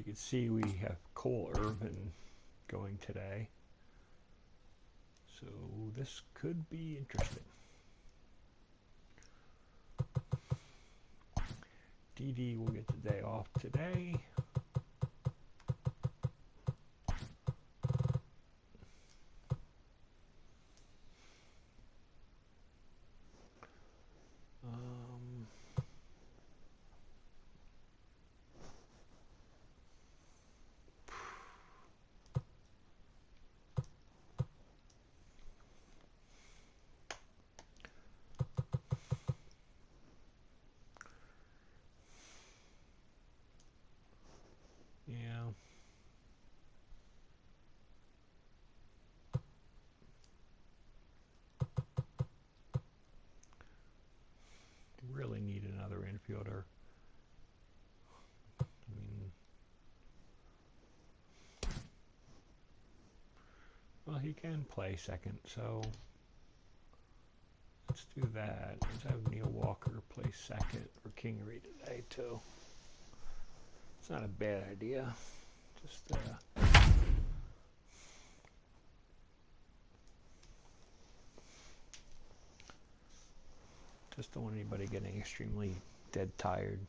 can see we have Cole Irvin going today. So this could be interesting. DD will get the day off today. Really need another infielder. I mean, well, he can play second, so let's do that. Let's have Neil Walker play second for Kingery today, too. It's not a bad idea. Just don't want anybody getting extremely dead tired.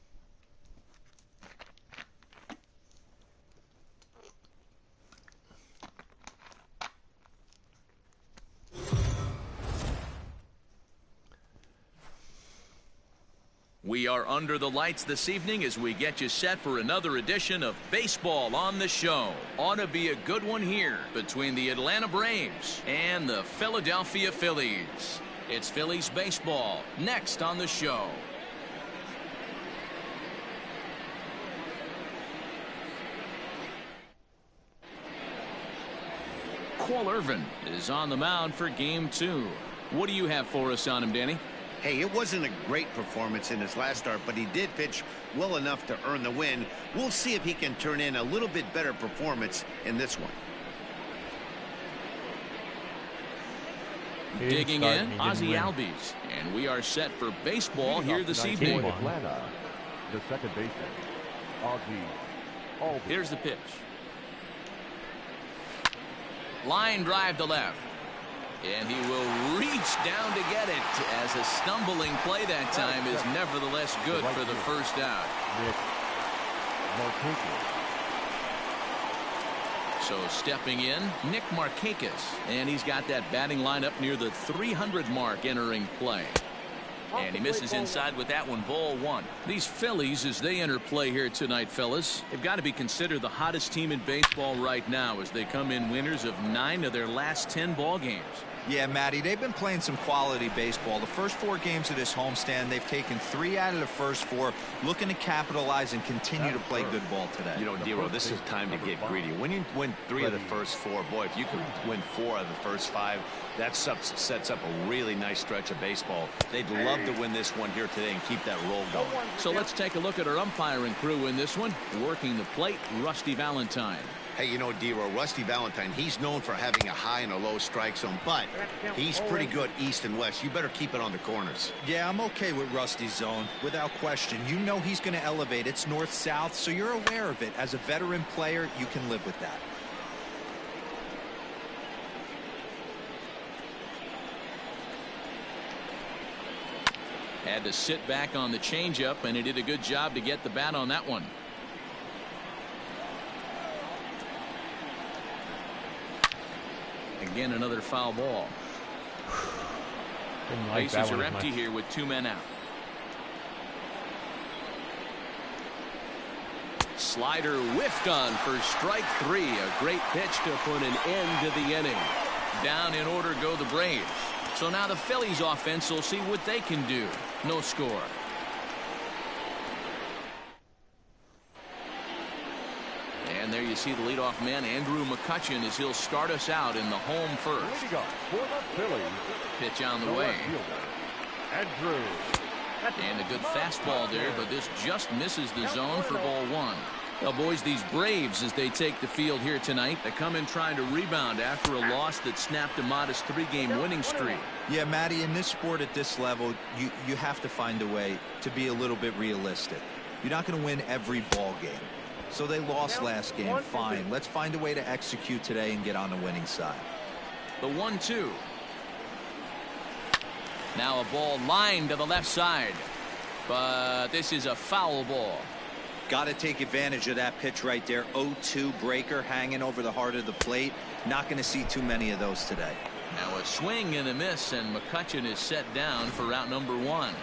We are under the lights this evening as we get you set for another edition of Baseball on the Show. Ought to be a good one here between the Atlanta Braves and the Philadelphia Phillies. It's Phillies baseball next on the show. Cole Irvin is on the mound for game 2. What do you have for us on him, Danny? Hey, it wasn't a great performance in his last start, but he did pitch well enough to earn the win. We'll see if he can turn in a little bit better performance in this one. Digging in, Ozzie Albies, and we are set for baseball here this evening. Atlanta, the second baseman, Ozzie Albies. Here's the pitch. Line drive to left. And he will reach down to get it, as a stumbling play that time is nevertheless good for the first out. So stepping in, Nick Markakis, and he's got that batting lineup near the 300 mark entering play. And he misses inside with that one, ball 1. These Phillies, as they enter play here tonight, fellas, they've got to be considered the hottest team in baseball right now as they come in winners of 9 of their last 10 ball games. Yeah, Matty, they've been playing some quality baseball. The first 4 games of this homestand, they've taken 3 out of the first 4, looking to capitalize and continue to play good ball today. You know, Dero, this is time to get greedy. When you win 3 of the first 4, boy, if you could win 4 of the first 5, that sets up a really nice stretch of baseball. They'd love to win this one here today and keep that roll going. So let's take a look at our umpiring crew in this one. Working the plate, Rusty Valentine. Hey, you know, Dero, Rusty Valentine, he's known for having a high and a low strike zone, but he's pretty good east and west. You better keep it on the corners. Yeah, I'm okay with Rusty's zone, without question. You know he's going to elevate. It's north-south, so you're aware of it. As a veteran player, you can live with that. Had to sit back on the changeup, and he did a good job to get the bat on that one. Again, another foul ball. Bases are empty here with 2 men out. Slider whiffed on for strike 3. A great pitch to put an end to the inning. Down in order go the Braves. So now the Phillies offense will see what they can do. No score. And there you see the leadoff man, Andrew McCutchen, as he'll start us out in the home first. Pitch on the way. And a good fastball there, but this just misses the zone for ball 1. Well, boys, these Braves, as they take the field here tonight, they come in trying to rebound after a loss that snapped a modest 3-game winning streak. Yeah, Matty, in this sport at this level, you have to find a way to be a little bit realistic. You're not going to win every ball game. So they lost last game. Fine. Let's find a way to execute today and get on the winning side. The 1-2. Now a ball lined to the left side. But this is a foul ball. Got to take advantage of that pitch right there. 0-2 breaker hanging over the heart of the plate. Not going to see too many of those today. Now a swing and a miss, and McCutchen is set down for out number 1.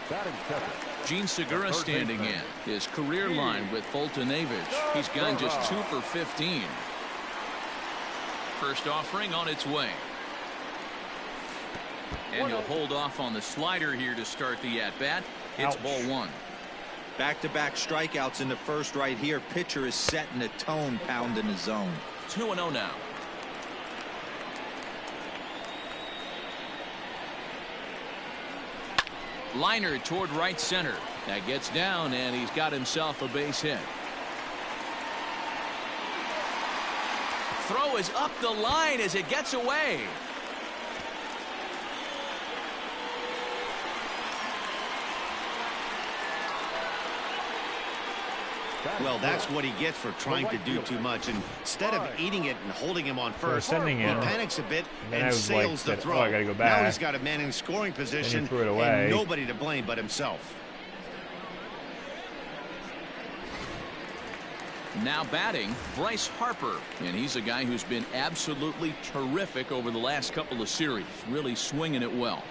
Batting second. Gene Segura standing in. His career line with Fulton Avich. He's gone just 2 for 15. First offering on its way. And he'll hold off on the slider here to start the at-bat. It's ball 1. Back-to-back strikeouts in the first right here. Pitcher is setting the tone, pounding the zone. 2-0 now. Liner toward right center. That gets down, and he's got himself a base hit. Throw is up the line as it gets away. Well, that's what he gets for trying to do too much. And instead of eating it and holding him on first, he panics a bit and sails the throw. I gotta go back. Now he's got a man in scoring position threw it away. and nobody to blame but himself. Now batting, Bryce Harper, and he's a guy who's been absolutely terrific over the last couple of series, really swinging it well.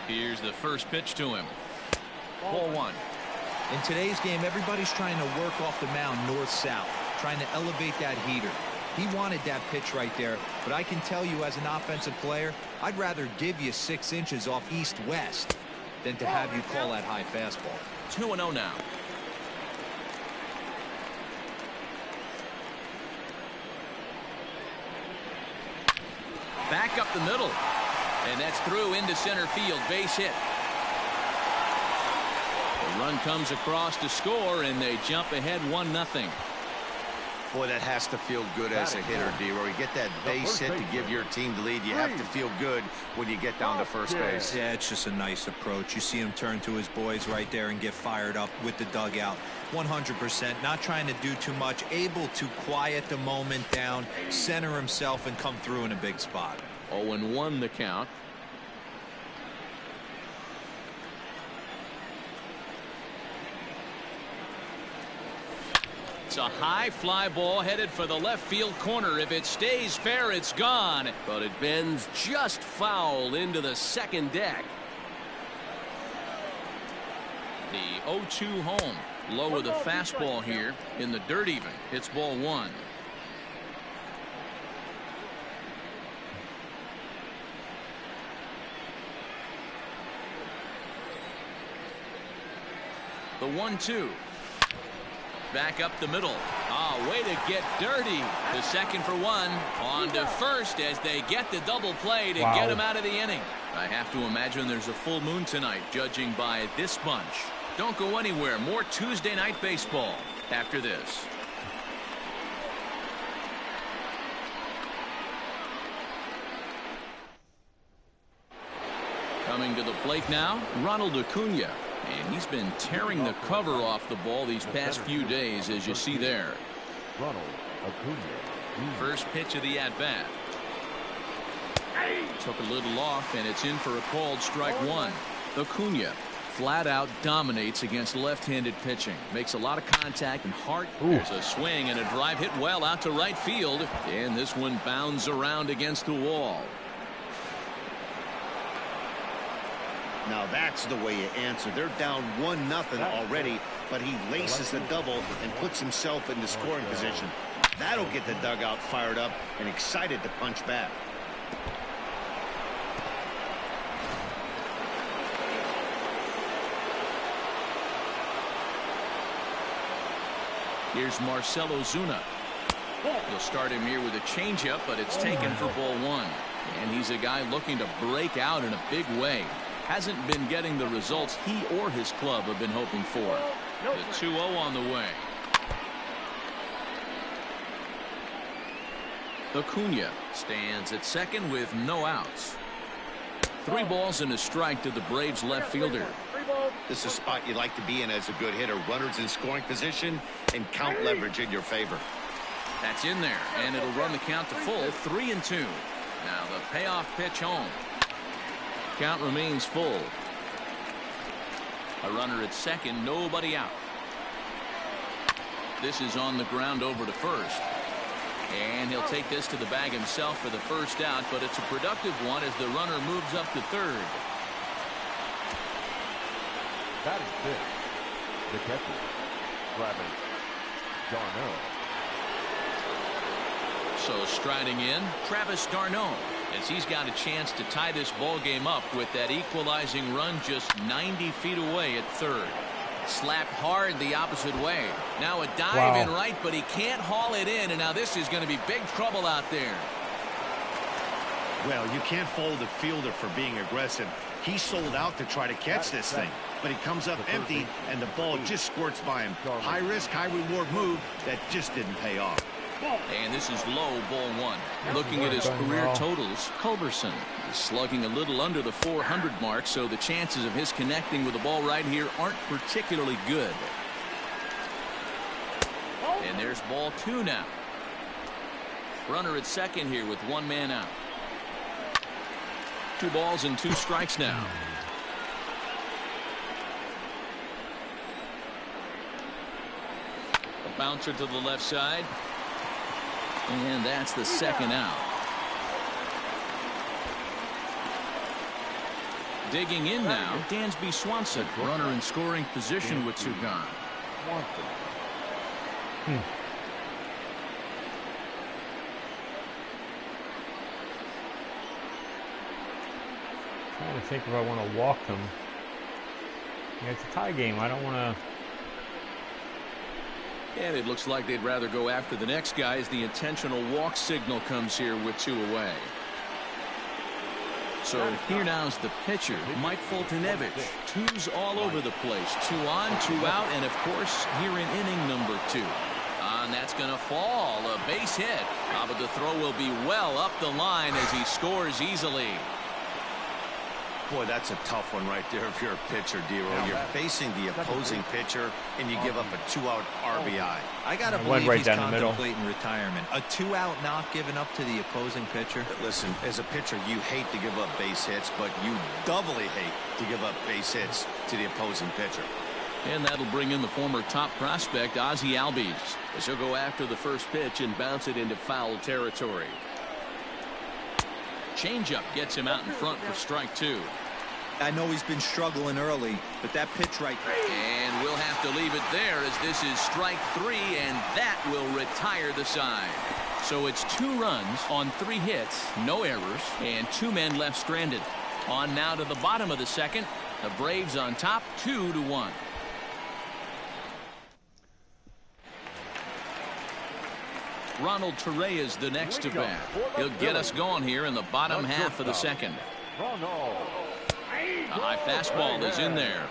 Here's the first pitch to him. Ball 1. In today's game, everybody's trying to work off the mound north-south, trying to elevate that heater. He wanted that pitch right there, but I can tell you as an offensive player, I'd rather give you 6 inches off east-west than to have you call that high fastball. 2-0 now. Back up the middle, and that's through into center field. Base hit. The run comes across to score, and they jump ahead 1-0. Boy, that has to feel good as a hitter, D-Roy. You get that base hit to give your team the lead. You have to feel good when you get down to first base. Yeah, it's just a nice approach. You see him turn to his boys right there and get fired up with the dugout. 100%, not trying to do too much, able to quiet the moment down, center himself, and come through in a big spot. 0-1 the count. It's a high fly ball headed for the left field corner. If it stays fair, it's gone, but it bends just foul into the second deck. The 0-2 home. Low with a fastball here in the dirt even. It's ball 1. The 1-2. Back up the middle. Way to get dirty. The second for 1. On to first as they get the double play to get him out of the inning. I have to imagine there's a full moon tonight, judging by this bunch. Don't go anywhere. More Tuesday night baseball after this. Coming to the plate now, Ronald Acuna. And he's been tearing the cover off the ball these past few days, as you see there. Ronald Acuna. First pitch of the at-bat. Took a little off, and it's in for a called strike 1. Acuna flat out dominates against left-handed pitching. Makes a lot of contact and heart. There's a swing and a drive hit well out to right field. And this one bounds around against the wall. Now that's the way you answer. They're down 1-0 already, but he laces the double and puts himself in the scoring position. That'll get the dugout fired up and excited to punch back. Here's Marcell Ozuna. He'll start him here with a changeup, but it's taken for ball 1. And he's a guy looking to break out in a big way. Hasn't been getting the results he or his club have been hoping for. The 2-0 on the way. Acuna stands at second with no outs. 3 balls and a strike to the Braves left fielder. This is a spot you like to be in as a good hitter. Runners in scoring position and count leverage in your favor. That's in there, and it'll run the count to full 3-2. Now the payoff pitch home. Count remains full. A runner at second, nobody out. This is on the ground over to first. And he'll take this to the bag himself for the first out, but it's a productive one as the runner moves up to third. Batting fifth, the catcher, Travis d'Arnaud. So striding in, Travis d'Arnaud, as he's got a chance to tie this ball game up with that equalizing run just 90 feet away at third. Slapped hard the opposite way. Now a dive in right, but he can't haul it in, and now this is going to be big trouble out there. Well, you can't fault the fielder for being aggressive. He sold out to try to catch this thing, but he comes up empty, and the ball just squirts by him. High risk, high reward move that just didn't pay off. And this is low, ball one. Looking at his career totals, Culberson is slugging a little under the 400 mark, so the chances of his connecting with the ball right here aren't particularly good. And there's ball two now. Runner at second here with one man out. 2 balls and 2 strikes now. A bouncer to the left side. And that's the second out. Digging in now, Dansby Swanson, runner in scoring position with 2 gone. Trying to think if I want to walk them. Yeah, it's a tie game. I don't want to. And it looks like they'd rather go after the next guy as the intentional walk signal comes here with 2 away. So here now's the pitcher, Mike Foltynewicz. 2s all over the place. 2 on, 2 out, and of course here in inning number 2. And that's going to fall. A base hit. But the throw will be well up the line as he scores easily. Boy, that's a tough one right there if you're a pitcher, D-Roll. You're facing the opposing pitcher, and you give up a 2-out RBI. I got to believe he's contemplating retirement. A 2-out knock given up to the opposing pitcher. Listen, as a pitcher, you hate to give up base hits, but you doubly hate to give up base hits to the opposing pitcher. And that'll bring in the former top prospect, Ozzie Albies, as he'll go after the first pitch and bounce it into foul territory. Changeup gets him out in front for strike 2. I know he's been struggling early, but that pitch right there. And we'll have to leave it there as this is strike 3, and that will retire the side. So it's 2 runs on 3 hits, no errors, and 2 men left stranded. On now to the bottom of the second. The Braves on top 2-1. Ronald Torrey is the next to bat. He'll get us going here in the bottom half of the second. A high fastball is in there.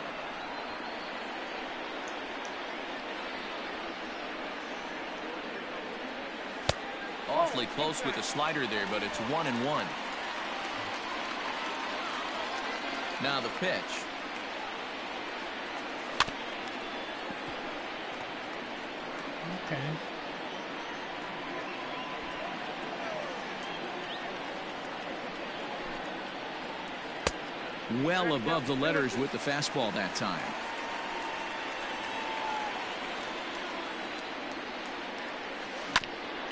Awfully close with the slider there, but it's 1-1. Now the pitch. Okay. Well above the letters with the fastball that time.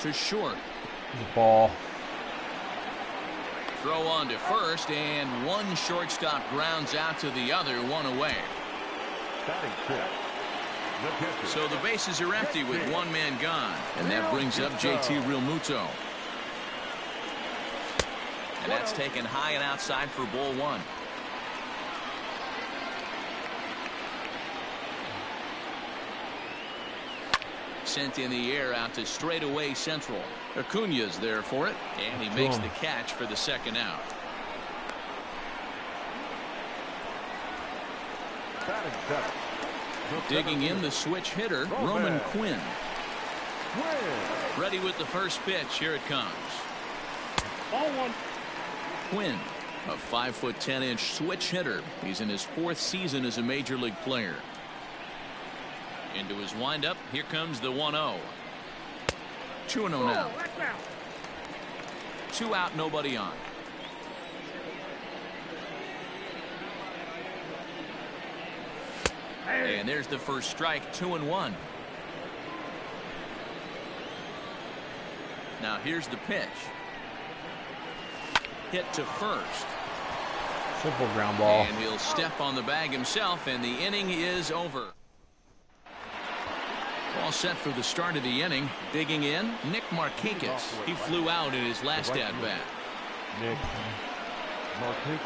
To short. Ball. Throw on to first, and one shortstop grounds out to the other, 1 away. So the bases are empty with 1 man gone, and that brings up JT Realmuto. And that's taken high and outside for ball 1. Sent in the air out to straightaway central. Acuna's there for it, and he makes the catch for the second out. Digging in the switch hitter, Roman Quinn. Ready with the first pitch. Here it comes. Quinn A 5'10" switch hitter. He's in his 4th season as a major league player. Into his windup. Here comes the 1-0. 2-0 now. 2 out, nobody on. And there's the first strike. 2-1. Now here's the pitch. Hit to first. Simple ground ball. And he'll step on the bag himself, and the inning is over. All set for the start of the inning. Digging in, Nick Markakis. He flew out in his last at-bat. Nick Markakis.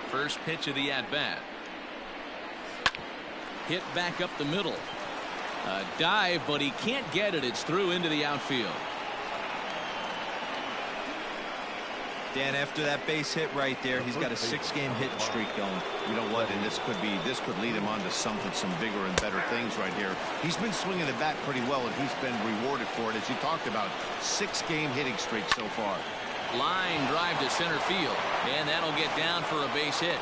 First pitch of the at-bat. Hit back up the middle. A dive, but he can't get it. It's through into the outfield. Dan, after that base hit right there, he's got a 6-game hitting streak going. You know what? And this could lead him on to something, some bigger and better things right here. He's been swinging the bat pretty well, and he's been rewarded for it, as you talked about. 6-game hitting streak so far. Line drive to center field, and that'll get down for a base hit.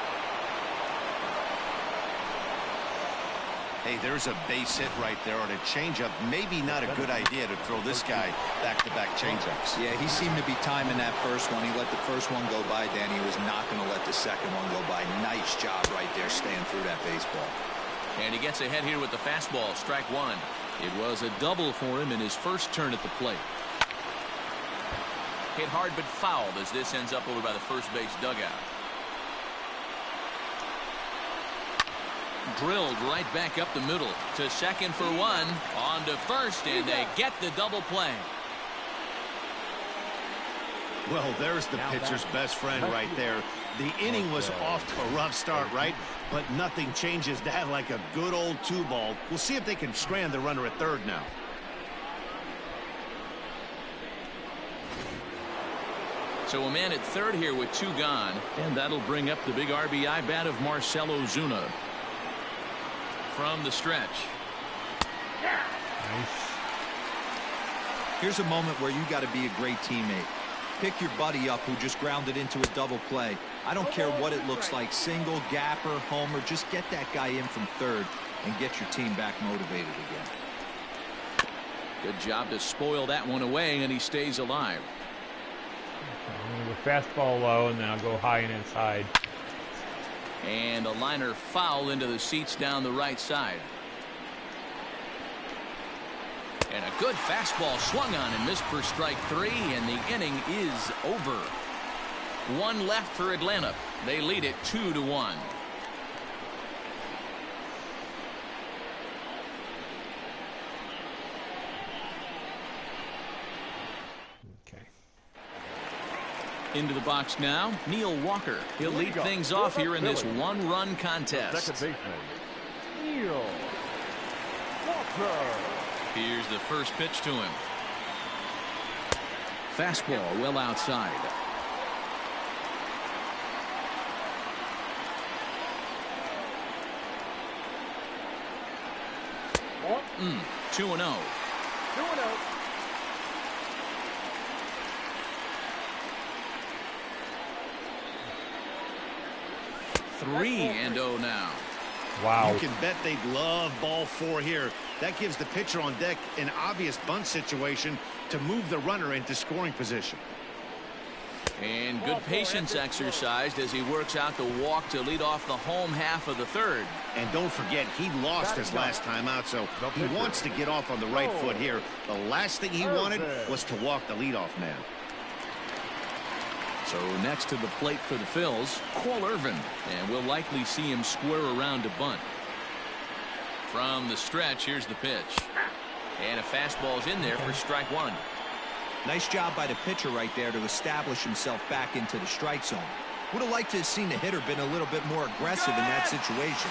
Hey, there's a base hit right there on a changeup. Maybe not a good idea to throw this guy back-to-back changeups. Yeah, he seemed to be timing that first one. He let the first one go by, Dan. He was not going to let the second one go by. Nice job right there staying through that baseball. And he gets ahead here with the fastball. Strike one. It was a double for him in his first turn at the plate. Hit hard but fouled as this ends up over by the first base dugout. Drilled right back up the middle to second for one. On to first, and they get the double play. Well, there's the pitcher's best friend right there. The inning was off to a rough start, right? But nothing changes that like a good old 2-ball. We'll see if they can strand the runner at third now. So a man at third here with 2 gone, and that'll bring up the big RBI bat of Marcell Ozuna. From the stretch. Nice. Here's a moment where you got to be a great teammate. Pick your buddy up who just grounded into a double play. I don't care what it looks like, single, gapper, homer, just get that guy in from third and get your team back motivated again. Good job to spoil that one away, and he stays alive. I'm going to go fastball low, and then I'll go high and inside. And a liner foul into the seats down the right side. And a good fastball swung on and missed for strike 3, and the inning is over. 1 left for Atlanta. They lead it 2-1. Into the box now, Neil Walker. He'll lead things off here in this 1-run contest. Second baseman, Neil Walker. Here's the first pitch to him. Fastball well outside. Mm, 2-0. 2-0. 3-0 now. Wow. You can bet they'd love ball 4 here. That gives the pitcher on deck an obvious bunt situation to move the runner into scoring position. And good patience exercised as he works out the walk to lead off the home half of the third. And don't forget, he lost his last time out, so he wants to get off on the right foot here. The last thing he wanted was to walk the leadoff man. So next to the plate for the Phils, Cole Irvin, and we'll likely see him square around to bunt. From the stretch, here's the pitch. And a fastball's in there for strike 1. Nice job by the pitcher right there to establish himself back into the strike zone. Would have liked to have seen the hitter been a little bit more aggressive in that situation.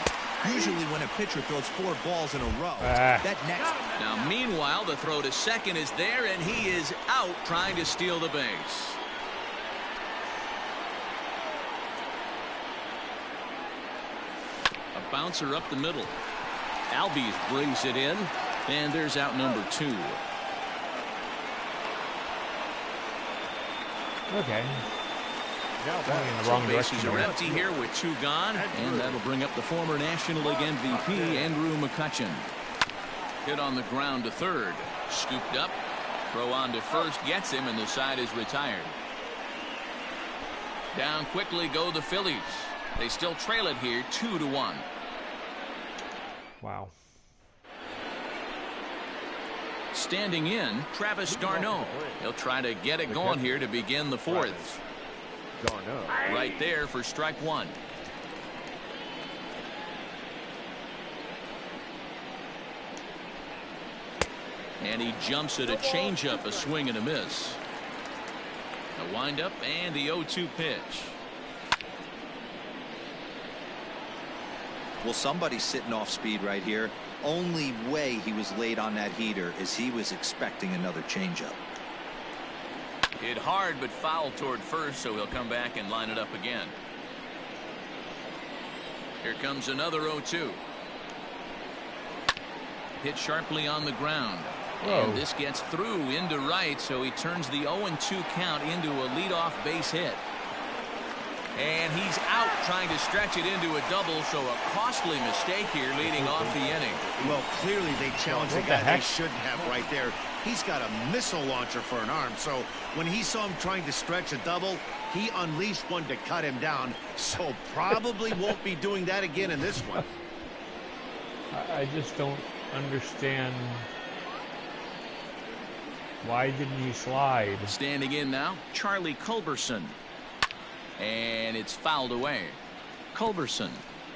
Usually when a pitcher throws 4 balls in a row, that next... Now meanwhile, the throw to second is there, and he is out trying to steal the base. A bouncer up the middle. Albies brings it in, and there's out number 2. Okay. Now Going in the So wrong bases direction. are empty here with 2 gone, and that'll bring up the former National League MVP, Andrew McCutchen. Hit on the ground to third. Scooped up. Throw on to first gets him, and the side is retired. Down quickly go the Phillies. They still trail it here 2-1. Wow. Standing in, Travis d'Arnaud. He'll try to get it going here to begin the 4th. d'Arnaud. Right there for strike 1. And he jumps at a changeup, a swing and a miss. A windup and the 0-2 pitch. Well, somebody's sitting off speed right here. Only way he was late on that heater is he was expecting another changeup. Hit hard but foul toward first, so he'll come back and line it up again. Here comes another 0-2. Hit sharply on the ground. Whoa. And this gets through into right, so he turns the 0-2 count into a leadoff base hit. And he's out trying to stretch it into a double, so a costly mistake here leading off the inning. Well, clearly they challenged the What the guy they heck? shouldn't have right there. He's got a missile launcher for an arm, so when he saw him trying to stretch a double, he unleashed one to cut him down, so probably won't be doing that again in this one. I just don't understand. Why didn't he slide? Standing in now, Charlie Culberson. And it's fouled away. Culberson,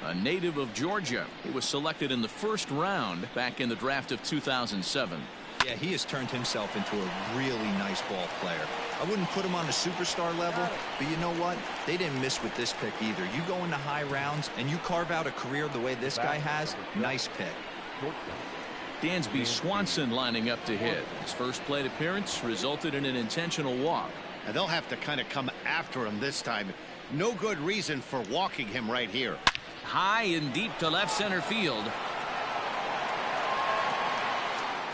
a native of Georgia. He was selected in the 1st round back in the draft of 2007. Yeah, he has turned himself into a really nice ball player. I wouldn't put him on a superstar level, but you know what? They didn't miss with this pick either. You go into high rounds and you carve out a career the way this guy has, nice pick. Dansby Swanson lining up to hit. His first plate appearance resulted in an intentional walk. And they'll have to kind of come after him this time. No good reason for walking him right here. High and deep to left center field.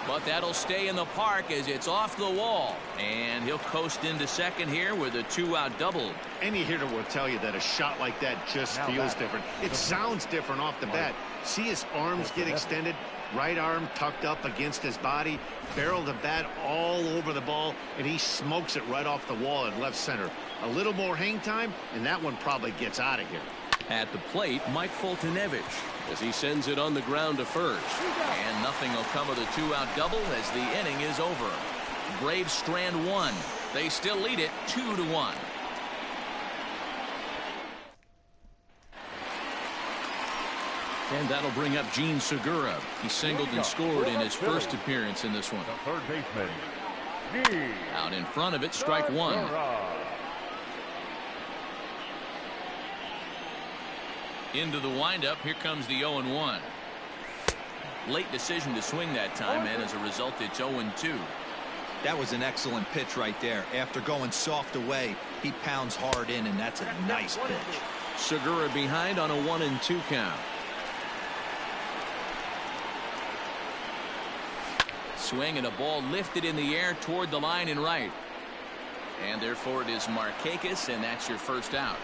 But that'll stay in the park as it's off the wall. And he'll coast into second here with a 2-out double. Any hitter will tell you that a shot like that just feels different. It sounds different off the bat. See his arms get extended, right arm tucked up against his body, barrel the bat all over the ball, and he smokes it right off the wall in left center. A little more hang time, and that one probably gets out of here. At the plate, Mike Foltynewicz as he sends it on the ground to first. And nothing will come of the 2-out double as the inning is over. Braves strand 1. They still lead it 2-1. And that'll bring up Gene Segura. He singled and scored in his first appearance in this one. The third baseman, Gene Out in front of it, strike 1. Segura. Into the windup, here comes the 0-1. Late decision to swing that time, and as a result, it's 0-2. That was an excellent pitch right there. After going soft away, he pounds hard in, and that's a nice pitch. Segura behind on a 1-2 count. Swing and a ball lifted in the air toward the line and right. And therefore it is Markakis, and that's your first out.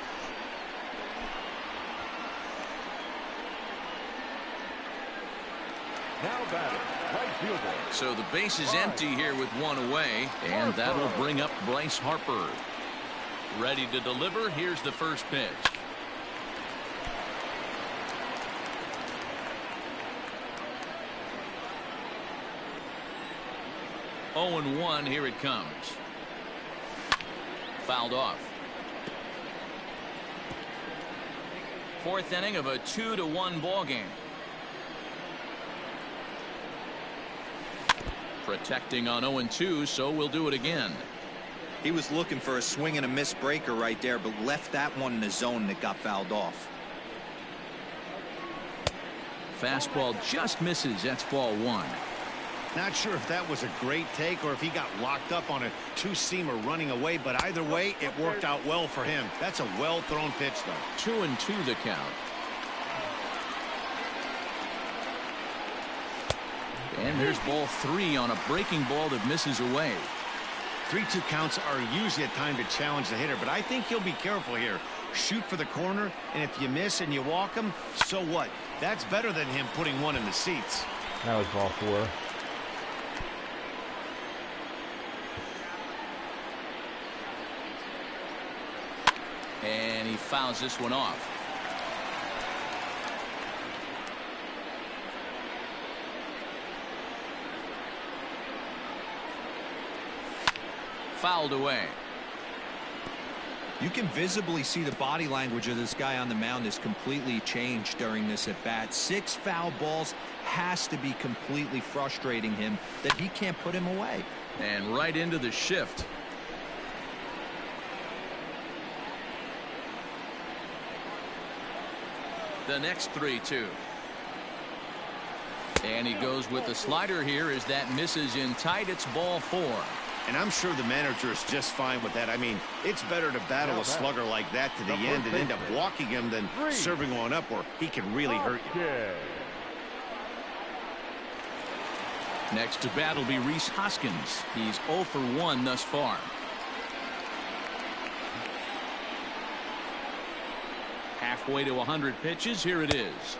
Now batting, right fielder. So the base is empty here with 1 away, and that will bring up Bryce Harper. Ready to deliver. Here's the first pitch. Oh, 0-1. Here it comes. Fouled off. 4th inning of a 2-1 ball game. Protecting on 0-2, so we'll do it again. He was looking for a swing and a miss breaker right there, but left that one in the zone that got fouled off. Fastball just misses. That's ball 1. Not sure if that was a great take or if he got locked up on a two-seamer running away, but either way, it worked out well for him. That's a well-thrown pitch, though. 2-2 the count. And there's ball 3 on a breaking ball that misses away. 3-2 counts are usually a time to challenge the hitter, but I think he'll be careful here. Shoot for the corner, and if you miss and you walk him, so what? That's better than him putting one in the seats. That was ball 4. And he fouls this one off. Fouled away. You can visibly see the body language of this guy on the mound is completely changed during this at bat. 6 foul balls has to be completely frustrating him that he can't put him away. And right into the shift. The next 3-2. And he goes with the slider here as that misses in tight. It's ball 4. And I'm sure the manager is just fine with that. I mean, it's better to battle a slugger like that to the end and end up walking him than serving one up where he can really hurt you. Next to bat will be Rhys Hoskins. He's 0 for 1 thus far. Halfway to 100 pitches. Here it is.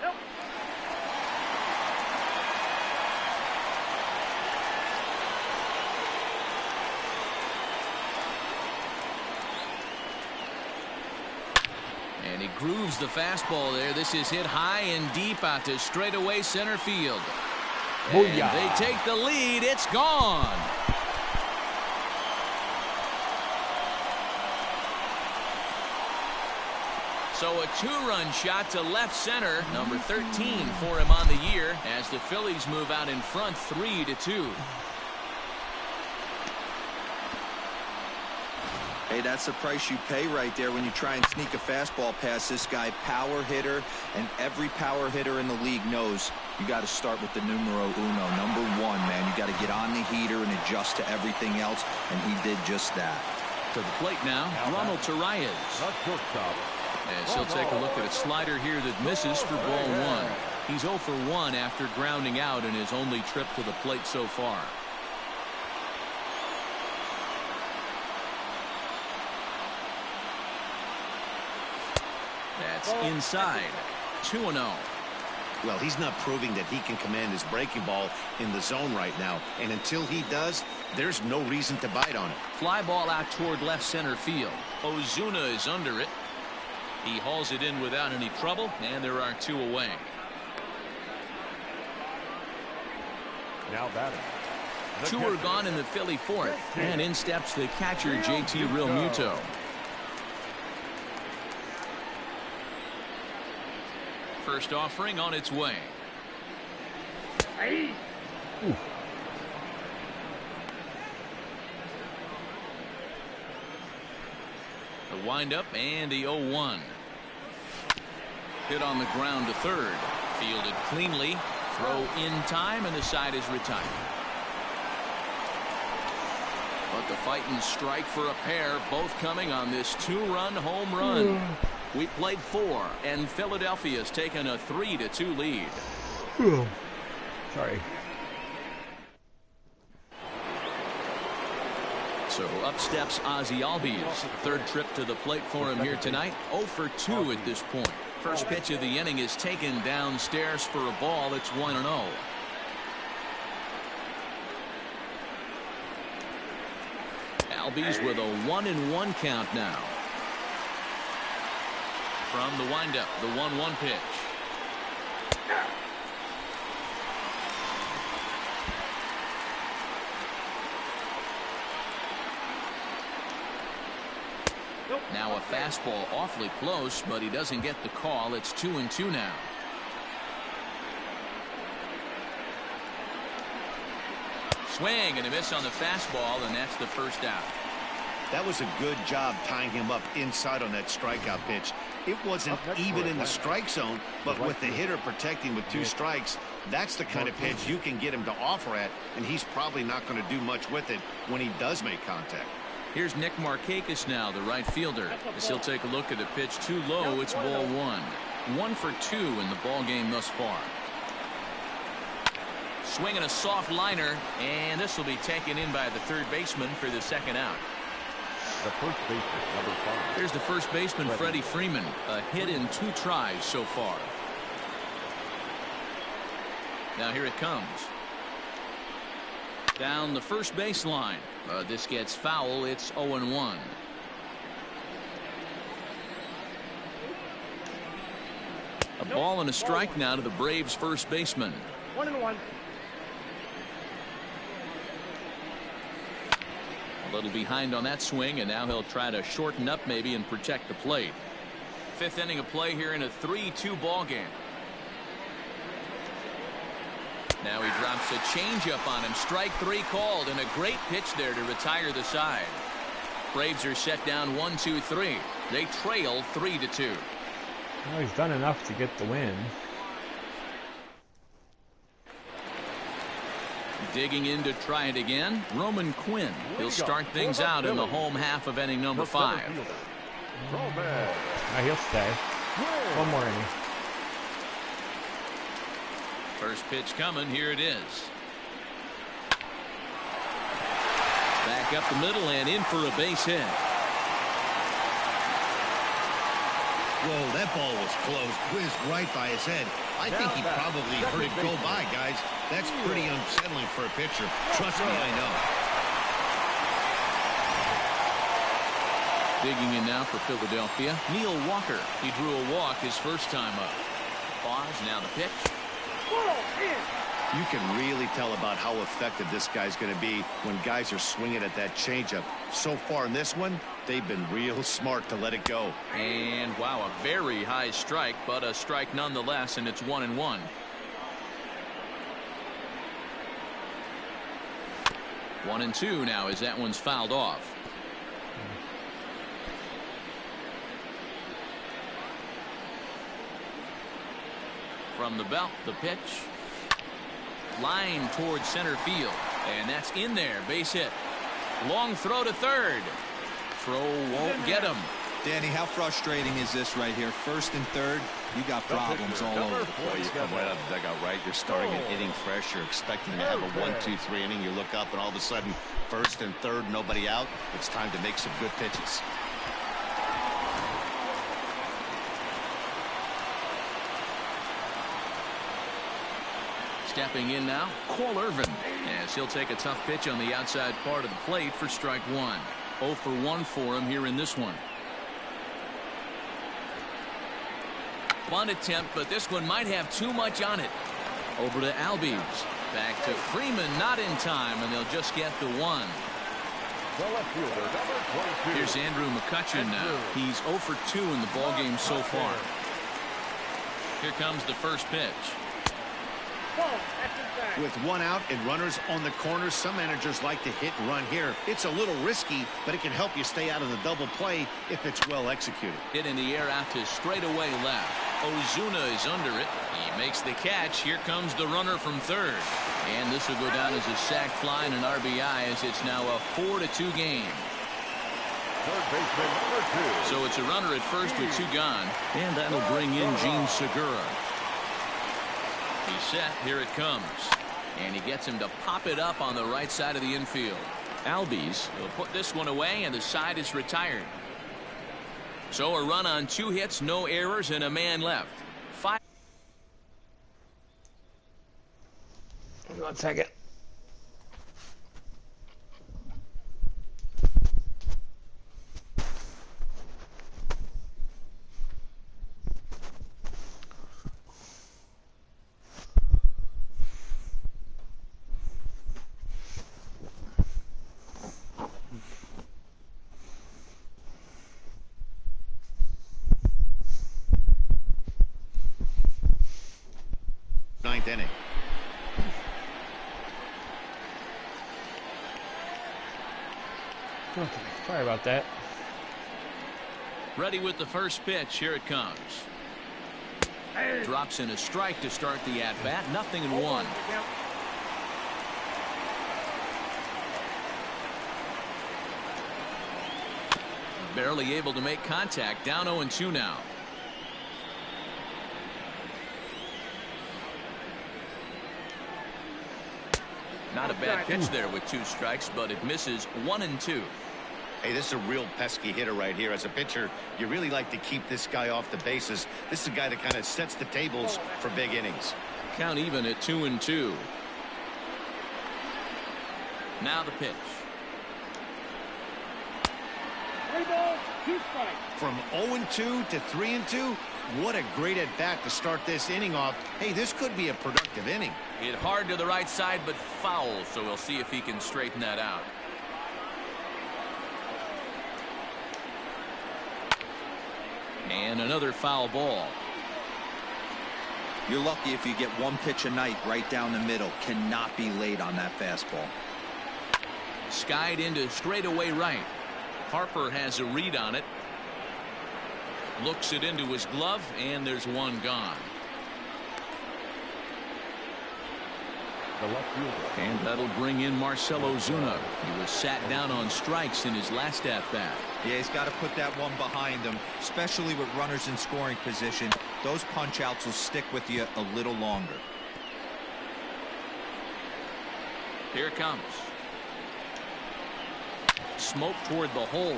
And he grooves the fastball there. This is hit high and deep out to straightaway center field. And they take the lead. It's gone. So a 2-run shot to left center. Number 13 for him on the year as the Phillies move out in front 3-2. Hey, that's the price you pay right there when you try and sneak a fastball past this guy. Power hitter, and every power hitter in the league knows you got to start with the numero uno, number 1, man. You got to get on the heater and adjust to everything else, and he did just that. To the plate now, Ronald Torreyes. As he'll take a look at a slider here that misses for ball 1. He's 0 for 1 after grounding out in his only trip to the plate so far. That's inside. 2-0. Well, he's not proving that he can command his breaking ball in the zone right now. And until he does, there's no reason to bite on it. Fly ball out toward left center field. Ozuna is under it. He hauls it in without any trouble, and there are 2 away. Now batting. 2 are gone in the Philly 4th. And in steps the catcher, JT Realmuto. First offering on its way. The windup and the 0-1. Hit on the ground to third. Fielded cleanly. Throw in time, and the side is retired. But the fighting strike for a pair, both coming on this 2-run home run. We played 4, and Philadelphia's taken a 3-2 lead. Sorry. So up steps Ozzie Albies. 3rd trip to the plate for him here tonight. 0 for 2 at this point. First pitch of the inning is taken downstairs for a ball. It's 1-0. Albies with a 1-1 count now. From the windup, the 1-1 pitch. Now a fastball awfully close, but he doesn't get the call. It's 2-2 now. Swing and a miss on the fastball, and that's the first out. That was a good job tying him up inside on that strikeout pitch. It wasn't even in the strike zone, but with the hitter protecting with 2 strikes, that's the kind of pitch you can get him to offer at, and he's probably not going to do much with it when he does make contact. Here's Nick Markakis now, the right fielder. As he'll take a look at a pitch too low, it's ball 1. 1 for 2 in the ball game thus far. swinging a soft liner, and this will be taken in by the third baseman for the second out. The first baseman, number 5. Here's the first baseman, Freddie Freeman. A hit in 2 tries so far. Now here it comes. Down the first baseline. This gets foul. It's 0-1. A ball and a strike now to the Braves first baseman. 1-1. A little behind on that swing, and now he'll try to shorten up maybe and protect the plate. 5th inning of play here in a 3-2 ball game. Now he drops a changeup on him. Strike 3 called, and a great pitch there to retire the side. Braves are set down 1-2-3. They trail 3-2. Well, he's done enough to get the win. Digging in to try it again, Roman Quinn. He'll start things out in the home half of inning number 5. He'll stay. One more inning. First pitch coming. Here it is. Back up the middle and in for a base hit. Whoa, that ball was close. Whizzed right by his head. I think he probably heard it go by, guys. That's pretty unsettling for a pitcher. Trust me, I know. Digging in now for Philadelphia, Neil Walker. He drew a walk his first time up. Pause, now the pitch. You can really tell about how effective this guy's going to be when guys are swinging at that changeup. So far in this one, they've been real smart to let it go. And wow, a very high strike, but a strike nonetheless, and it's 1-1. One and two now as that one's fouled off. From the belt, the pitch. Line towards center field, and that's in there. Base hit. Long throw to third. Throw won't get him. Danny, how frustrating is this right here? First and third, you got problems all over the Boy, place. you come right out of the dugout, right? You're starting an inning fresh. You're expecting to have a 1-2-3 inning. You look up, and all of a sudden, first and third, nobody out. It's time to make some good pitches. Stepping in now, Cole Irvin, as he'll take a tough pitch on the outside part of the plate for strike 1. 0 for 1 for him here in this one. Bunt attempt, but this one might have too much on it. Over to Albies. Back to Freeman, not in time, and they'll just get the 1. Here's Andrew McCutchen now. He's 0 for 2 in the ballgame so far. Here comes the first pitch. With one out and runners on the corners, some managers like to hit and run here. It's a little risky, but it can help you stay out of the double play if it's well executed. Hit in the air out to straightaway left. Ozuna is under it. He makes the catch. Here comes the runner from third. And this will go down as a sac fly and an RBI, as it's now a 4-2 game. Third baseman, number 2. So it's a runner at first with 2 gone. And that'll bring in Gene Segura. He's set. Here it comes. And he gets him to pop it up on the right side of the infield. Albies will put this one away, and the side is retired. So a run on 2 hits, no errors, and a man left. 5. 1 second. Ninth inning. Okay, sorry about that. Ready with the first pitch. Here it comes. Drops in a strike to start the at-bat. 0-1. Barely able to make contact. Down 0-2 now. Not a bad pitch there with 2 strikes, but it misses 1-2. Hey, this is a real pesky hitter right here. As a pitcher, you really like to keep this guy off the bases. This is a guy that kind of sets the tables for big innings. Count even at 2-2. Now the pitch. 3 balls, 2 strikes. From 0-2 to 3-2, what a great at bat to start this inning off. Hey, this could be a productive inning. Hit hard to the right side, but foul, so we'll see if he can straighten that out. And another foul ball. You're lucky if you get 1 pitch a night right down the middle. Cannot be late on that fastball. Skied into straightaway right. Harper has a read on it. Looks it into his glove, and there's one gone. The left fielder. And that'll bring in Marcell Ozuna. He was sat down on strikes in his last at-bat. Yeah, he's got to put that one behind him, especially with runners in scoring position. Those punch-outs will stick with you a little longer. Here it comes. Smoke toward the hole.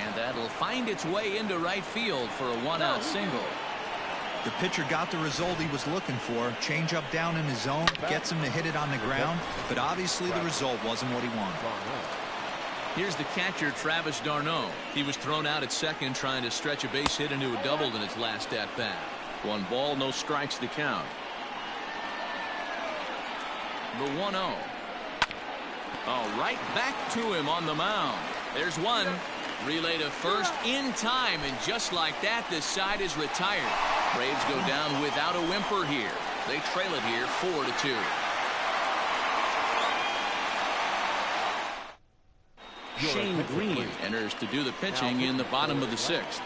And that'll find its way into right field for a 1-out single. The pitcher got the result he was looking for. Change up down in his zone, gets him to hit it on the ground, but obviously the result wasn't what he wanted. Here's the catcher, Travis d'Arnaud. He was thrown out at second trying to stretch a base hit into a double in his last at-bat. 1 ball, no strikes to count. The 1-0. Oh, right back to him on the mound. There's one. Relay to first in time, and just like that, this side is retired. Braves go down without a whimper here. They trail it here 4-2. Shane Green enters to do the pitching in the bottom of the 6th.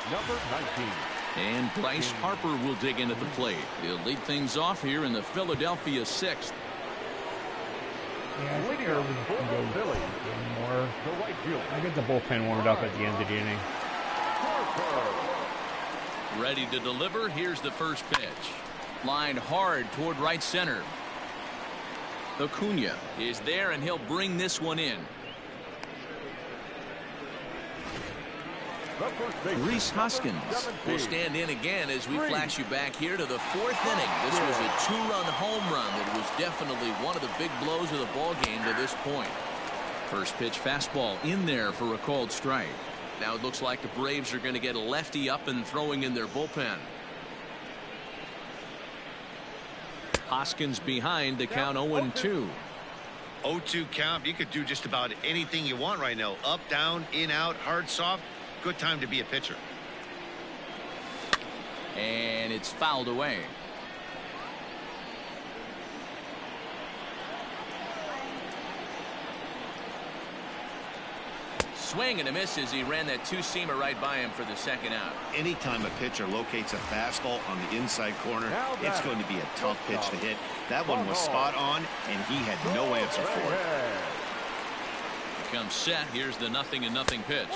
Number 19. And Bryce Harper will dig in at the plate. He'll lead things off here in the Philadelphia 6th. Yeah, I think Irvin can go more. The right fielder. I get the bullpen warmed up at the end of the inning. Ready to deliver. Here's the first pitch. Lined hard toward right center. Acuna is there, and he'll bring this one in. Rhys Hoskins will stand in again as we flash you back here to the 4th inning. This was a 2-run home run that was definitely one of the big blows of the ball game to this point. First pitch fastball in there for a called strike. Now it looks like the Braves are going to get a lefty up and throwing in their bullpen. Hoskins behind to count 0-2. 0-2 count. You could do just about anything you want right now. Up, down, in, out, hard, soft. Good time to be a pitcher. And it's fouled away. Swing and a miss as he ran that 2-seamer right by him for the 2nd out. Anytime a pitcher locates a fastball on the inside corner, it's going to be a tough pitch to hit. That one was spot on, and he had no answer for it. Comes set. Here's the 0-0 pitch.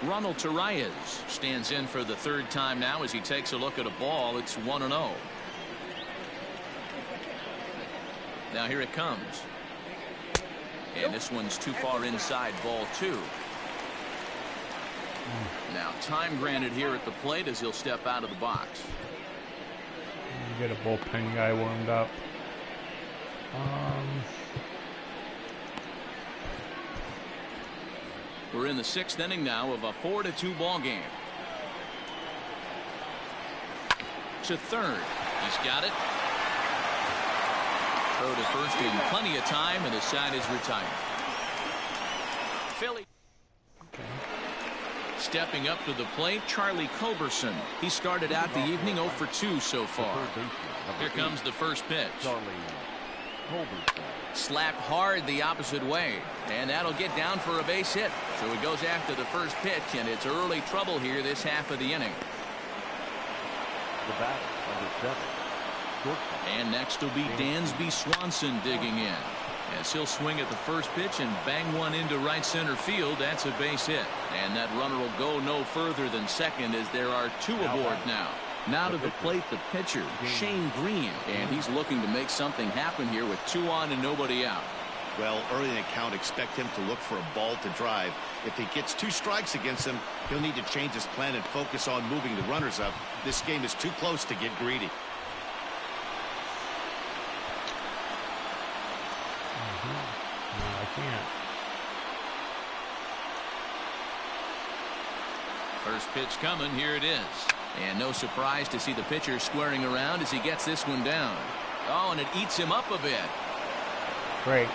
Ronald Torreyes stands in for the 3rd time now as he takes a look at a ball. It's 1-0. Now here it comes. And this one's too far inside, ball 2. Now time granted here at the plate as he'll step out of the box. You get a bullpen guy warmed up. We're in the 6th inning now of a 4-2 ball game. To third. He's got it. Throw to first in plenty of time, and the side is retired. Philly. Stepping up to the plate, Charlie Culberson. He started out the evening 0 for 2 so far. Here comes the first pitch. Slapped hard the opposite way, and that'll get down for a base hit. So he goes after the first pitch, and it's early trouble here this half of the inning. The bat, number 7. And next will be Dansby Swanson digging in. As he'll swing at the first pitch and bang one into right center field. That's a base hit. And that runner will go no further than second as there are 2 aboard now. Now to the plate, the pitcher, Shane Green, and he's looking to make something happen here with 2 on and nobody out. Well, early in the count, expect him to look for a ball to drive. If he gets 2 strikes against him, he'll need to change his plan and focus on moving the runners up. This game is too close to get greedy. No, I can't. First pitch coming. Here it is. And no surprise to see the pitcher squaring around as he gets this one down. Oh, and it eats him up a bit. Great.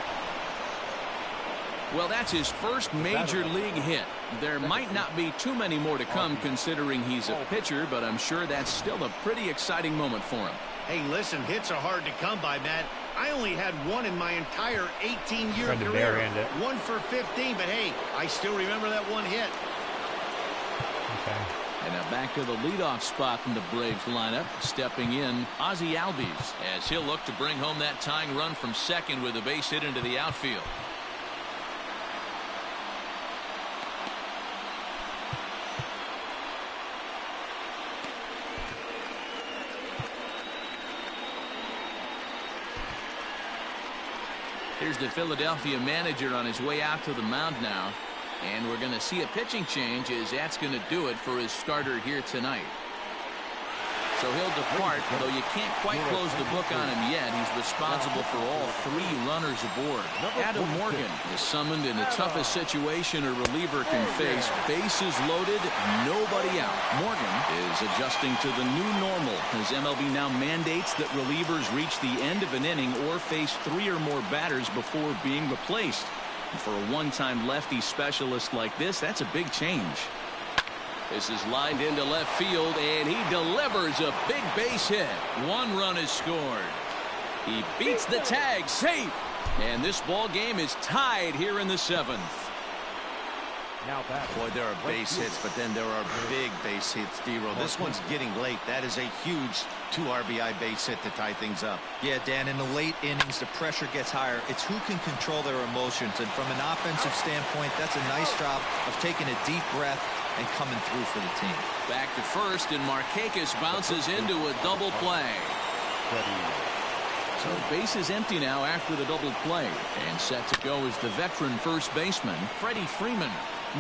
Well, that's his first major league hit. There might not be too many more to come considering he's a pitcher, but I'm sure that's still a pretty exciting moment for him. Hey, listen, hits are hard to come by, Matt. I only had 1 in my entire 18-year career. 1 for 15, but hey, I still remember that 1 hit. Okay. And now back to the leadoff spot in the Braves lineup. Stepping in, Ozzie Albies, as he'll look to bring home that tying run from second with a base hit into the outfield. Here's the Philadelphia manager on his way out to the mound now. And we're going to see a pitching change as that's going to do it for his starter here tonight. So he'll depart, though you can't quite close the book on him yet. He's responsible for all 3 runners aboard. Adam Morgan is summoned in the toughest situation a reliever can face. Bases loaded, nobody out. Morgan is adjusting to the new normal as MLB now mandates that relievers reach the end of an inning or face 3 or more batters before being replaced. And for a one-time lefty specialist like this, that's a big change. This is lined into left field, and he delivers a big base hit. 1 run is scored. He beats the tag, safe. And this ball game is tied here in the 7th. Now that. Boy, there are base hits, but then there are big base hits, D-Roll. This one's getting late. That is a huge 2 RBI base hit to tie things up. Yeah, Dan, in the late innings, the pressure gets higher. It's who can control their emotions. And from an offensive standpoint, that's a nice job of taking a deep breath and coming through for the team. Back to first, and Markakis bounces into a double play. So base is empty now after the double play. And set to go is the veteran first baseman, Freddie Freeman.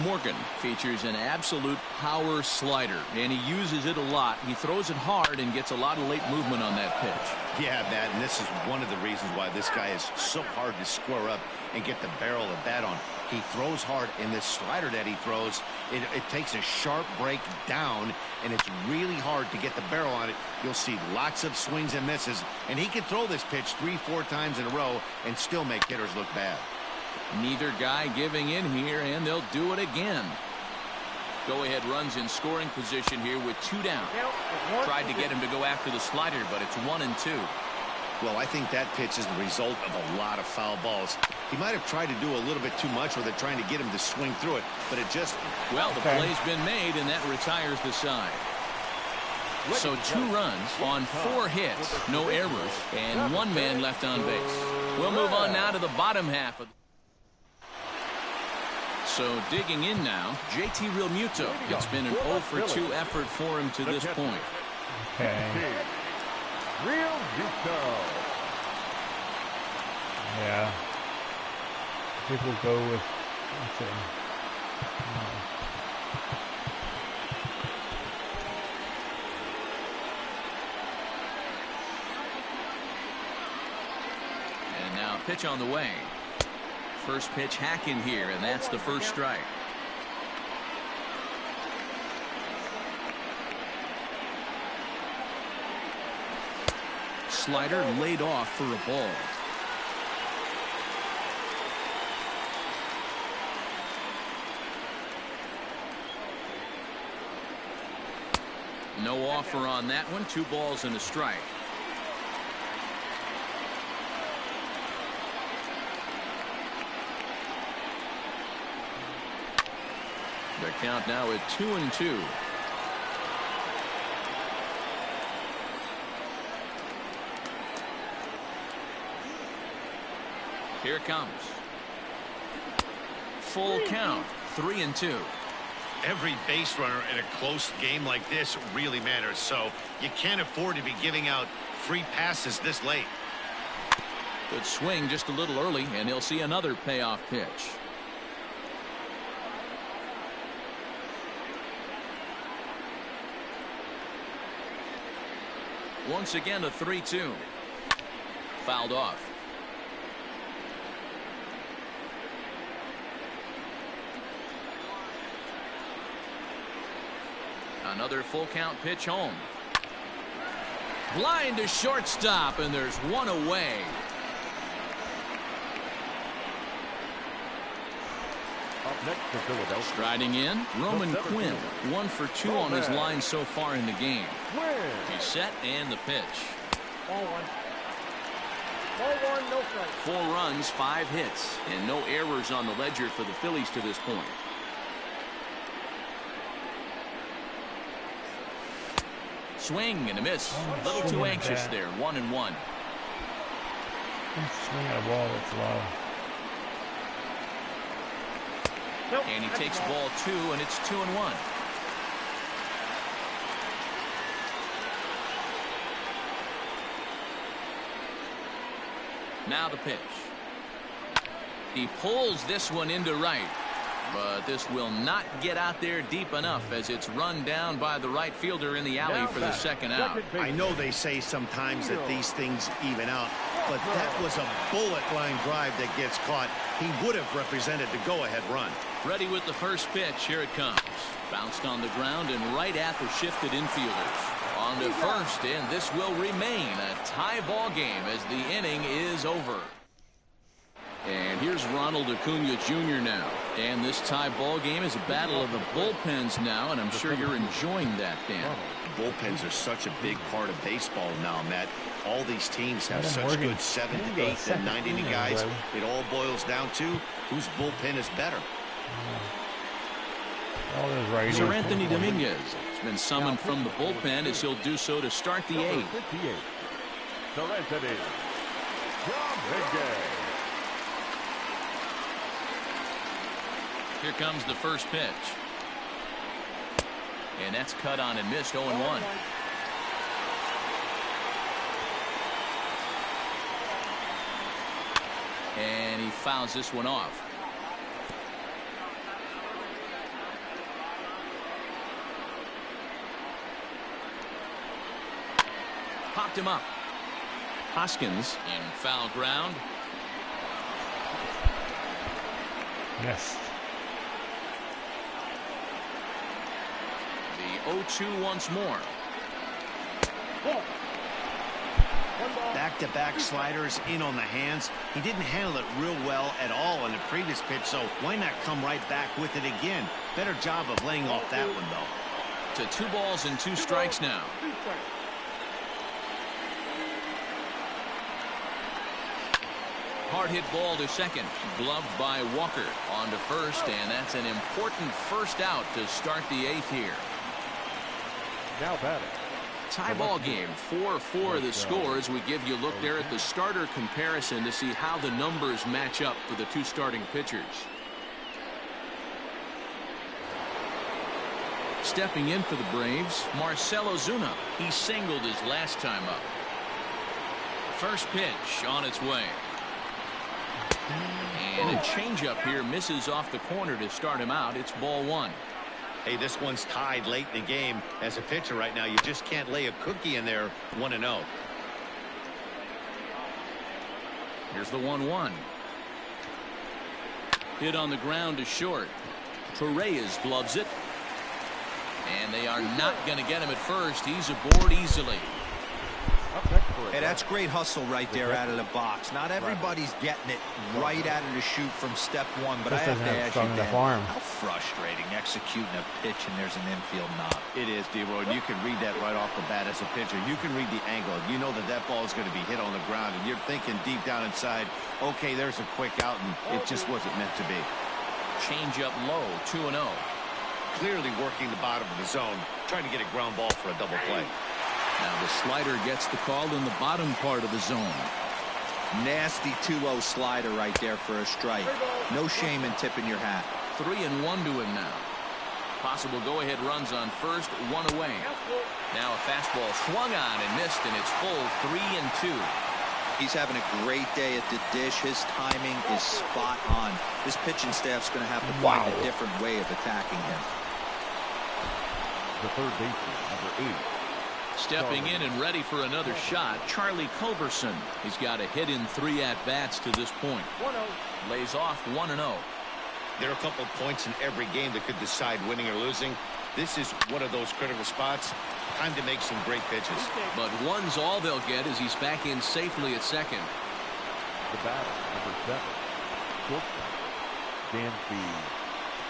Morgan features an absolute power slider, and he uses it a lot. He throws it hard and gets a lot of late movement on that pitch. Yeah, Matt, and this is one of the reasons why this guy is so hard to square up and get the barrel of bat on. He throws hard, and this slider that he throws, it takes a sharp break down, and it's really hard to get the barrel on it. You'll see lots of swings and misses, and he can throw this pitch 3-4 times in a row and still make hitters look bad. Neither guy giving in here, and they'll do it again. Go-ahead runs in scoring position here with 2 down. Tried to get him to go after the slider, but it's 1 and 2. Well, I think that pitch is the result of a lot of foul balls. He might have tried to do a little bit too much with it, trying to get him to swing through it, but it just... Well, the play's been made, and that retires the side. So 2 runs on 4 hits, no errors, and 1 man left on base. We'll move on now to the bottom half of. So digging in now, JT Realmuto. It's been an 0 for 2 effort for him to this point. Okay. Realmuto. Yeah. I think we'll go with. Okay. And now pitch on the way. First pitch hack in here, and that's the first strike. Slider laid off for a ball. No offer on that one. 2 balls and a strike. The count now at 2-2. Here it comes. Full count, 3-2. Every base runner in a close game like this really matters, so you can't afford to be giving out free passes this late. Good swing just a little early, and he'll see another payoff pitch. Once again, a 3-2. Fouled off. Another full count pitch home. Blind to shortstop, and there's one away. Up next to Philadelphia. Striding in, Roman Quinn. 1 for 2 on his line so far in the game. He's set, and the pitch. Ball one. Ball one, no strike. 4 runs, 5 hits, and no errors on the ledger for the Phillies to this point. Swing and a miss. A little too anxious there. 1-1. Swing at a ball that's low. Nope, And he that's takes ball. ball 2, and it's 2-1. Now the pitch. He pulls this one into right. But this will not get out there deep enough as it's run down by the right fielder in the alley for the second out. I know they say sometimes that these things even out, but that was a bullet line drive that gets caught. He would have represented the go-ahead run. Ready with the first pitch. Here it comes. Bounced on the ground and right at the shifted infielders. On to first, and this will remain a tie ball game as the inning is over. And here's Ronald Acuna Jr. now. And this tie ball game is a battle of the bullpens now, and I'm sure you're enjoying that, Dan. Bullpens are such a big part of baseball now, Matt. All these teams have such good 7th, 8th, and 9th inning guys. It all boils down to whose bullpen is better. Sir Anthony Dominguez has been summoned from the bullpen as he'll do so to start the 8th. Sir Anthony Dominguez. Here comes the first pitch. And that's cut on and missed. 0-1. And he fouls this one off. Popped him up. Hoskins in foul ground. Yes. The 0-2 once more. Back-to-back sliders in on the hands. He didn't handle it real well at all in the previous pitch, so why not come right back with it again? Better job of laying off that one, though. To 2 balls and 2 strikes now. Hard hit ball to second. Gloved by Walker. On to first, and that's an important first out to start the 8th here. Now batting. Tie ball game. 4-4 the score as we give you a look there at the starter comparison to see how the numbers match up for the 2 starting pitchers. Stepping in for the Braves, Marcell Ozuna. He singled his last time up. First pitch on its way. And a changeup here misses off the corner to start him out. It's ball 1. Hey, this one's tied late in the game. As a pitcher right now, you just can't lay a cookie in there. 1-0. Here's the 1-1. Hit on the ground to short. Torreyes gloves it. And they are not going to get him at first. He's aboard easily. Hey, that's great hustle right there out of the box. Not everybody's getting it right out of the chute from step 1, but I have to ask you, Dan, how frustrating executing a pitch and there's an infield knob. It is, D-Roy. You can read that right off the bat as a pitcher. You can read the angle. You know that that ball is going to be hit on the ground, and you're thinking deep down inside, okay, there's a quick out, and it just wasn't meant to be. Change up low, 2-0. Clearly working the bottom of the zone, trying to get a ground ball for a double play. Now the slider gets the call in the bottom part of the zone. Nasty 2-0 slider right there for a strike. No shame in tipping your hat. 3-1 to him now. Possible go-ahead runs on first, one away. Now a fastball swung on and missed, and it's full 3-2. He's having a great day at the dish. His timing is spot on. This pitching staff's going to have to find a different way of attacking him. The third baseman, number 8. Stepping in and ready for another shot, Charlie Culberson. He's got a hit in 3 at-bats to this point. 1-0. Lays off 1-0. There are a couple points in every game that could decide winning or losing. This is one of those critical spots. Time to make some great pitches. But one's all they'll get as he's back in safely at second. The batter, number 7. Shortstop, Dansby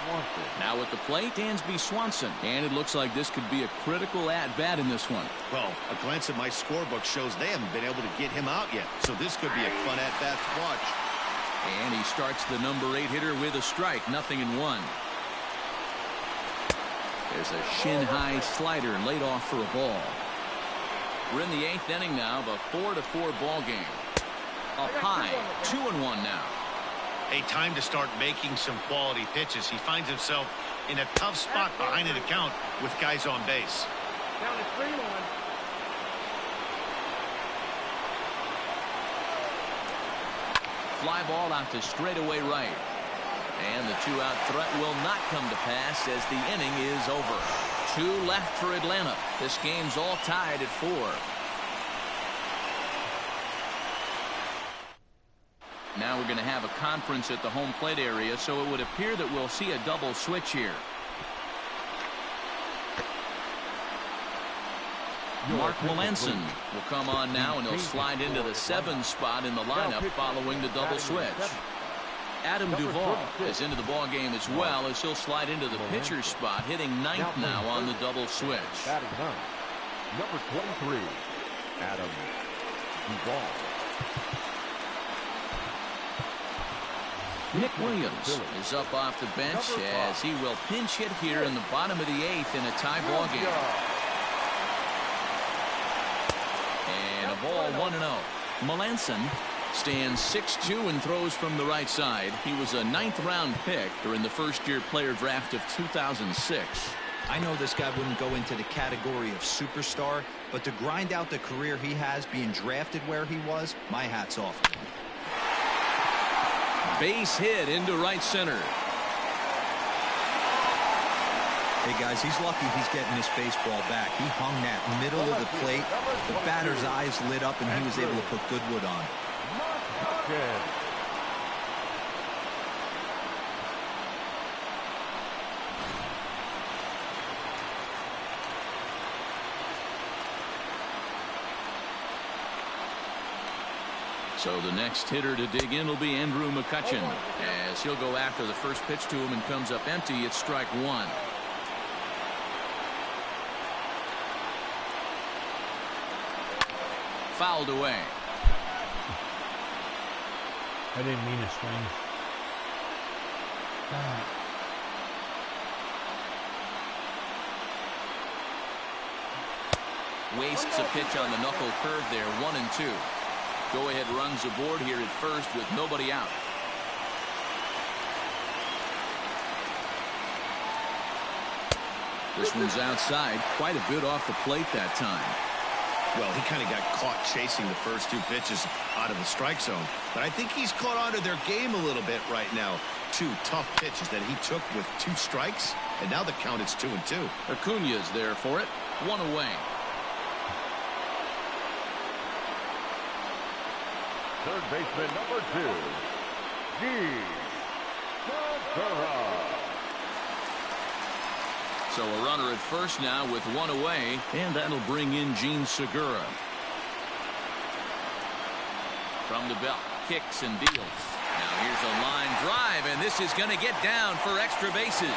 Swanson. Now at the plate, Dansby Swanson. And it looks like this could be a critical at-bat in this one. Well, a glance at my scorebook shows they haven't been able to get him out yet. So this could be a fun at-bat to watch. And he starts the number 8 hitter with a strike, 0-1. There's a shin-high slider laid off for a ball. We're in the 8th inning now of a 4-4 ball game. Up high, 2-1 now. A time to start making some quality pitches. He finds himself in a tough spot behind an account with guys on base. Down to 3-1. Fly ball out to straightaway right. And the 2-out threat will not come to pass as the inning is over. 2 left for Atlanta. This game's all tied at 4. Now we're going to have a conference at the home plate area, so it would appear that we'll see a double switch here. Mark Melanson will come on now, and he'll slide into the 7 spot in the lineup following the double switch. Adam Duvall is into the ball game as well, as he'll slide into the pitcher's spot, hitting 9th now on the double switch. Batting 9, number 23, Adam Duvall. Nick Williams is up off the bench as he will pinch hit here in the bottom of the 8th in a tie ball game. And a ball 1-0. Melanson stands 6'2" and throws from the right side. He was a 9th round pick during the first-year player draft of 2006. I know this guy wouldn't go into the category of superstar, but to grind out the career he has being drafted where he was, my hat's off to him. Base hit into right center. Hey guys, he's lucky he's getting this baseball back. He hung that middle of the plate. The batter's eyes lit up and he was able to put good wood on. So the next hitter to dig in will be Andrew McCutchen, as he'll go after the first pitch to him and comes up empty. It's strike 1. Fouled away. I didn't mean to swing. Wastes a pitch on the knuckle curve there. 1-2. Go-ahead runs aboard here at first with nobody out. This one's outside, quite a bit off the plate that time. Well, he kind of got caught chasing the first 2 pitches out of the strike zone. But I think he's caught on to their game a little bit right now. 2 tough pitches that he took with 2 strikes, and now the count is 2-2. Acuna's there for it. 1 away. Third baseman, number 2, Gene Segura. So a runner at first now with 1 away, and that'll bring in Gene Segura. From the belt, kicks and deals. Now here's a line drive, and this is going to get down for extra bases.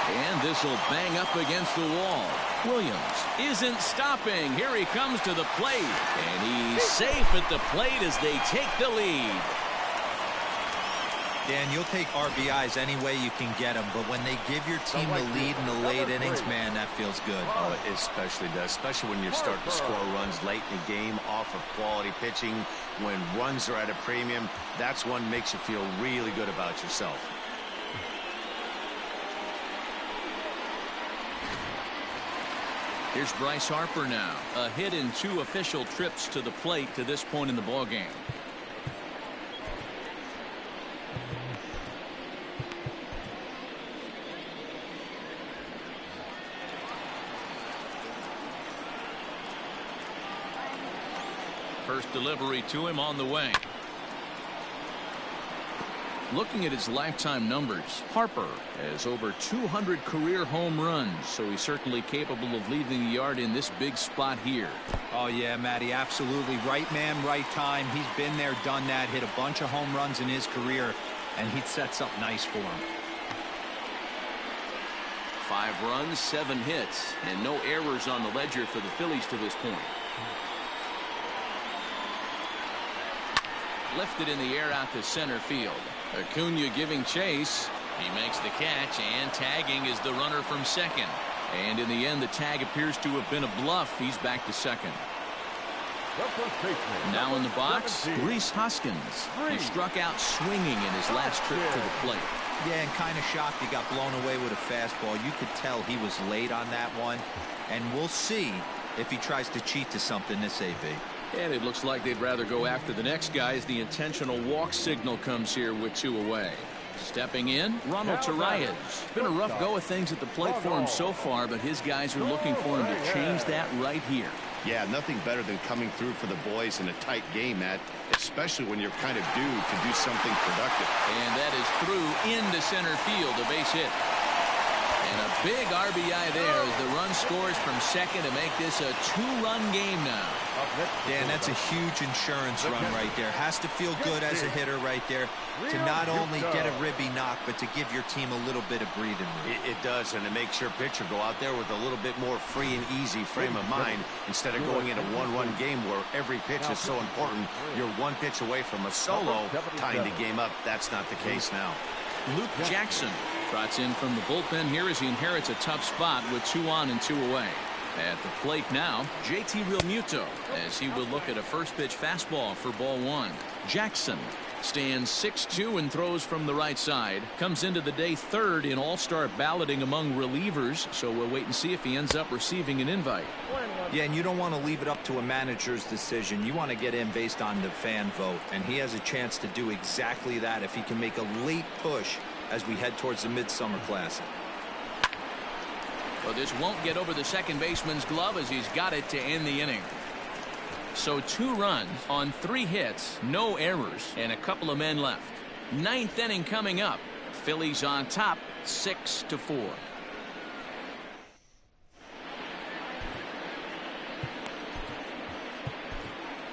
And this will bang up against the wall. Williams isn't stopping. Here he comes to the plate, and he's safe at the plate as they take the lead. Dan, you'll take RBIs any way you can get them, but when they give your team the lead in the late innings, man, that feels good. Oh, it especially does, especially when you're starting to score runs late in the game off of quality pitching. When runs are at a premium, that's one makes you feel really good about yourself. Here's Bryce Harper now. A hit in 2 official trips to the plate to this point in the ballgame. First delivery to him on the way. Looking at his lifetime numbers, Harper has over 200 career home runs, so he's certainly capable of leaving the yard in this big spot here. Oh, yeah, Matty, absolutely. Right man, right time. He's been there, done that, hit a bunch of home runs in his career, and he sets up nice for him. 5 runs, 7 hits, and no errors on the ledger for the Phillies to this point. Lifted in the air out to center field. Acuna giving chase. He makes the catch, and tagging is the runner from second. And in the end, the tag appears to have been a bluff. He's back to second. Now in the box, Rhys Hoskins. He struck out swinging in his last trip to the plate. Yeah, and kind of shocked he got blown away with a fastball. You could tell he was late on that one. And we'll see if he tries to cheat to something this AB. And it looks like they'd rather go after the next guy as the intentional walk signal comes here with 2 away. Stepping in, Ronald Tarayan. It's been a rough go of things at the plate for him so far, but his guys are looking for him to change that right here. Yeah, nothing better than coming through for the boys in a tight game, Matt, especially when you're kind of due to do something productive. And that is through into center field, a base hit. And a big RBI there as the run scores from second to make this a 2-run game now. Yeah, and that's a huge insurance run right there. Has to feel good as a hitter right there to not only get a ribby knock, but to give your team a little bit of breathing room. It does, and it makes your pitcher go out there with a little bit more free and easy frame of mind instead of going in a 1-run game where every pitch is so important. You're 1 pitch away from a solo, tying the game up. That's not the case now. Luke Jackson trots in from the bullpen here as he inherits a tough spot with 2 on and 2 away. At the plate now, JT Realmuto as he will look at a first pitch fastball for ball 1. Jackson stands 6'2" and throws from the right side. Comes into the day 3rd in all-star balloting among relievers, so we'll wait and see if he ends up receiving an invite. Yeah, and you don't want to leave it up to a manager's decision. You want to get in based on the fan vote, and he has a chance to do exactly that if he can make a late push as we head towards the Midsummer Classic. Well, this won't get over the second baseman's glove as he's got it to end the inning. So 2 runs on 3 hits, no errors, and a couple of men left. 9th inning coming up. Phillies on top, 6-4.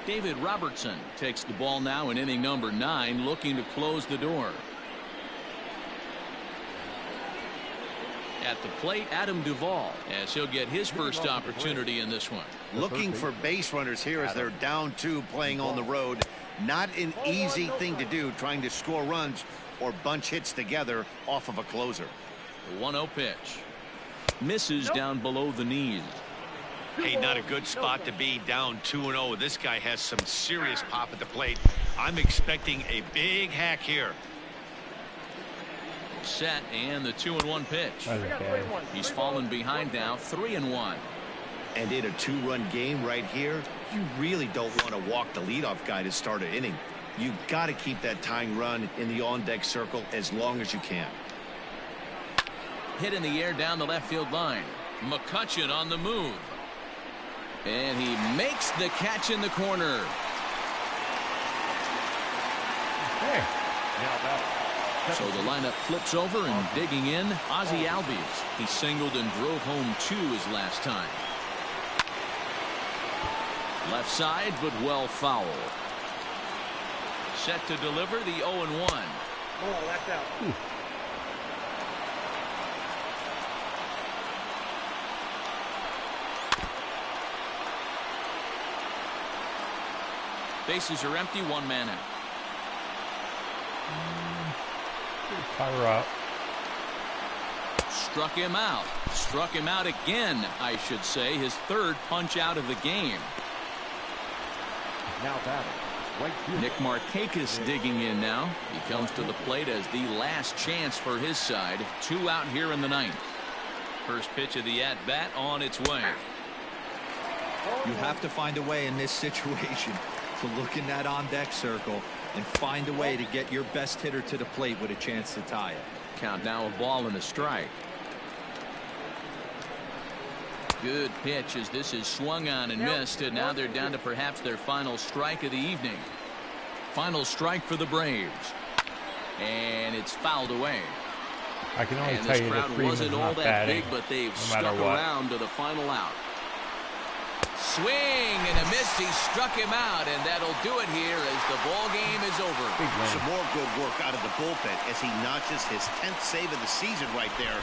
David Robertson takes the ball now in inning number 9, looking to close the door. At the plate, Adam Duvall, as he'll get his first opportunity in this one. Looking for base runners here as they're down 2 playing on the road. Not an easy thing to do, trying to score runs or bunch hits together off of a closer. The 1-0 pitch. Misses down below the knees. Hey, not a good spot to be, down 2-0. This guy has some serious pop at the plate. I'm expecting a big hack here. Set, and the 2-1 pitch. He's fallen behind now, 3-1. And in a 2-run game right here, you really don't want to walk the leadoff guy to start an inning. You've got to keep that tying run in the on-deck circle as long as you can. Hit in the air down the left field line. McCutchen on the move. And he makes the catch in the corner. So the lineup flips over, and digging in, Ozzie Albies. He singled and drove home 2 his last time. Left side, but well foul. Set to deliver the 0-1. Oh, that's out. Bases are empty, 1 man out. Fire up. Struck him out. Struck him out again, I should say. His 3rd punch out of the game. Now batting, right field. Nick Markakis digging in now. He comes to the plate as the last chance for his side. 2 out here in the 9th. First pitch of the at-bat on its way. You have to find a way in this situation to look in that on-deck circle and find a way to get your best hitter to the plate with a chance to tie it. Count now, a ball and a strike. Good pitch as this is swung on and missed, and now they're down to perhaps their final strike of the evening. Final strike for the Braves. And it's fouled away. I can only And tell this you that crowd Freeman's wasn't all not that batting, big, but they've no matter stuck what. around to the final out. Swing and a miss. He struck him out, and that'll do it here as the ball game is over. Some more good work out of the bullpen as he notches his 10th save of the season right there.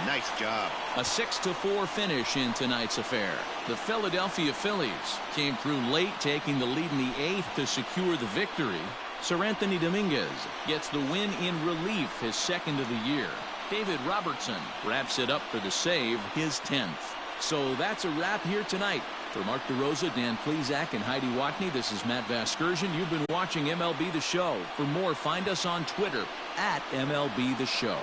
Nice job. A 6-4 finish in tonight's affair. The Philadelphia Phillies came through late, taking the lead in the 8th to secure the victory. Sir Anthony Dominguez gets the win in relief, his 2nd of the year. David Robertson wraps it up for the save, his 10th. So that's a wrap here tonight. For Mark DeRosa, Dan Plesac, and Heidi Watney, this is Matt Vasgersian. You've been watching MLB The Show. For more, find us on Twitter @MLB The Show.